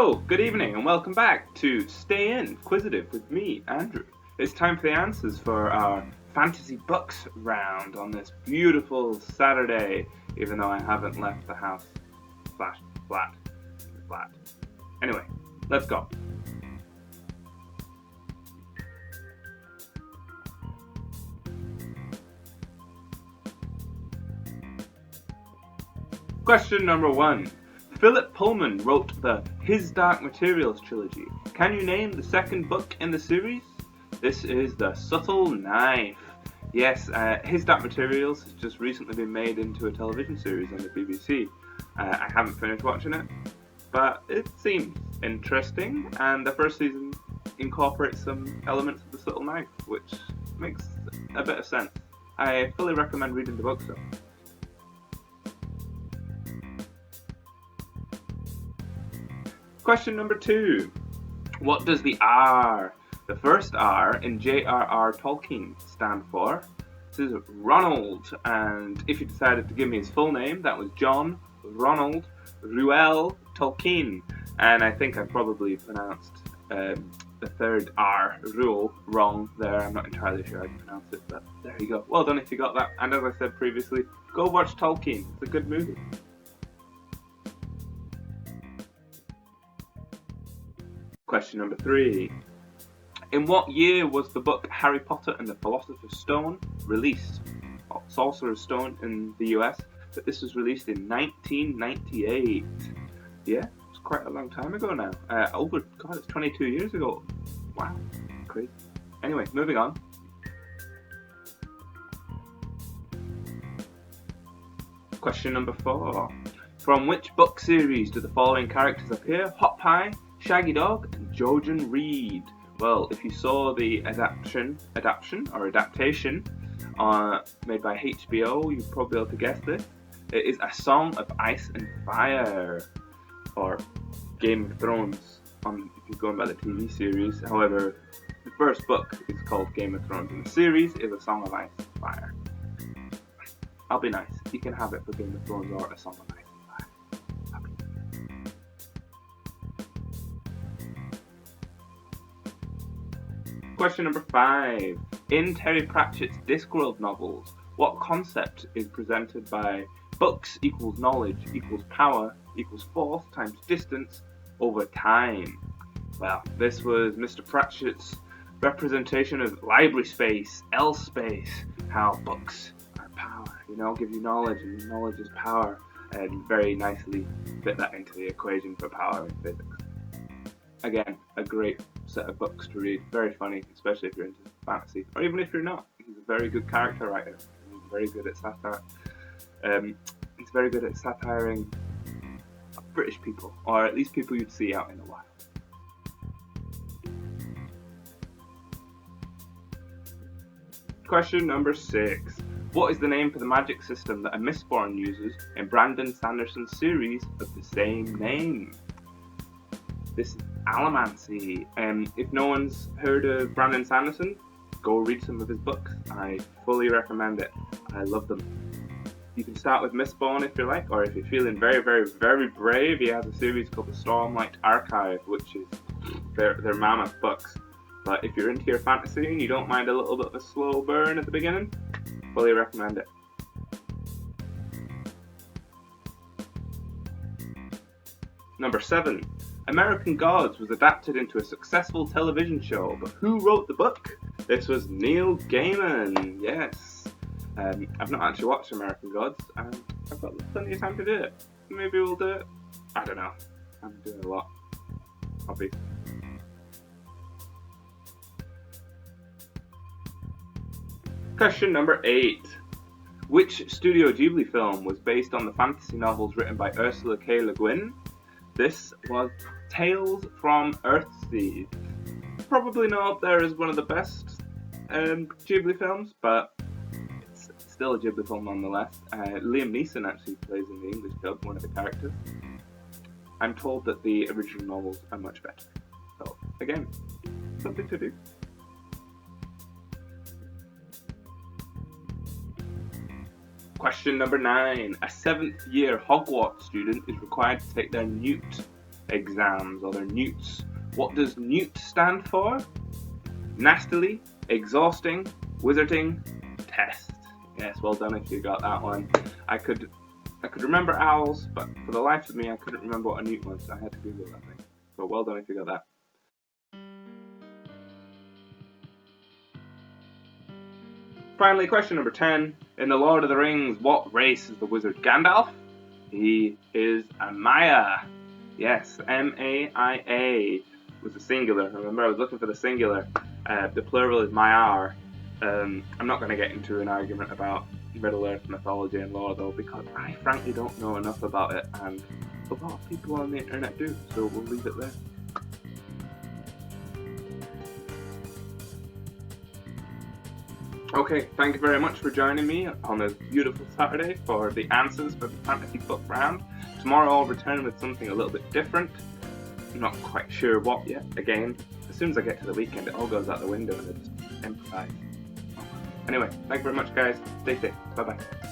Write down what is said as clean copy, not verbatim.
Hello, good evening, and welcome back to Stay In Quiz-itive with me, Andrew. It's time for the answers for our fantasy books round on this beautiful Saturday, even though I haven't left the house. Flat. Anyway, let's go. Question number 1. Philip Pullman wrote the His Dark Materials trilogy. Can you name the second book in the series? This is The Subtle Knife. Yes, His Dark Materials has just recently been made into a television series on the BBC. I haven't finished watching it, but it seems interesting, and the first season incorporates some elements of The Subtle Knife, which makes a bit of sense. I fully recommend reading the book, though. Question number 2. What does the R, the first R in J.R.R. Tolkien, stand for? This is Ronald, and if you decided to give me his full name, that was John Ronald Reuel Tolkien. And I think I probably pronounced the third R, Rule, wrong there. I'm not entirely sure how to pronounce it, but there you go. Well done if you got that. And as I said previously, go watch Tolkien. It's a good movie. Question number 3. In what year was the book Harry Potter and the Philosopher's Stone released? Sorcerer's Stone in the US, but this was released in 1998. Yeah, it's quite a long time ago now. It's 22 years ago. Wow, crazy. Anyway, moving on. Question number 4. From which book series do the following characters appear? Hot Pie, Shaggy Dog, and Jojen Reed. Well, if you saw the adaptation made by HBO, you'd probably be able to guess this. It is A Song of Ice and Fire, or Game of Thrones, if you're going by the TV series. However, the first book is called Game of Thrones, and the series is A Song of Ice and Fire. I'll be nice. You can have it for Game of Thrones or A Song of Ice. Question number 5. In Terry Pratchett's Discworld novels, what concept is presented by books equals knowledge equals power equals force times distance over time? Well, this was Mr. Pratchett's representation of library space, L space, how books are power, give you knowledge, and knowledge is power, and very nicely fit that into the equation for power in physics. Again, a great set of books to read. Very funny, especially if you're into fantasy, or even if you're not. He's a very good character writer. He's very good at satire. He's very good at satiring British people, or at least people you'd see out in the wild. Question number 6. What is the name for the magic system that a Mistborn uses in Brandon Sanderson's series of the same name? This is Allomancy. If no one's heard of Brandon Sanderson, go read some of his books. I fully recommend it. I love them. You can start with Mistborn if you like, or if you're feeling very, very, very brave, he has a series called the Stormlight Archive, which is they're mammoth books. But if you're into your fantasy and you don't mind a little bit of a slow burn at the beginning, fully recommend it. Number 7. American Gods was adapted into a successful television show, but who wrote the book? This was Neil Gaiman, yes. I've not actually watched American Gods, and I've got plenty of time to do it. Maybe we'll do it. I don't know. I'm doing a lot. Hobby. Question number 8. Which Studio Ghibli film was based on the fantasy novels written by Ursula K. Le Guin? This was Tales from Earthsea. Probably not up there as one of the best Ghibli films, but it's still a Ghibli film nonetheless. Liam Neeson actually plays in the English dub one of the characters. I'm told that the original novels are much better. So, again, something to do. Question number 9. A 7th year Hogwarts student is required to take their Newt exams, or they're newts. What does newt stand for? Nastily, exhausting, wizarding, test. Yes, well done if you got that one. I could remember owls, but for the life of me, I couldn't remember what a newt was. So I had to Google that thing. So well done if you got that. Finally, question number 10. In The Lord of the Rings, what race is the wizard Gandalf? He is a Maya. Yes, M-A-I-A was the singular. Remember, I was looking for the singular. The plural is Maiar. I'm not going to get into an argument about Middle-earth mythology and lore, though, because I frankly don't know enough about it, and a lot of people on the internet do, so we'll leave it there. Okay, thank you very much for joining me on this beautiful Saturday for the answers for the fantasy book round. Tomorrow I'll return with something a little bit different. I'm not quite sure what yet. Again, as soon as I get to the weekend, it all goes out the window and I just improvise. Anyway, thank you very much, guys. Stay safe. Bye-bye.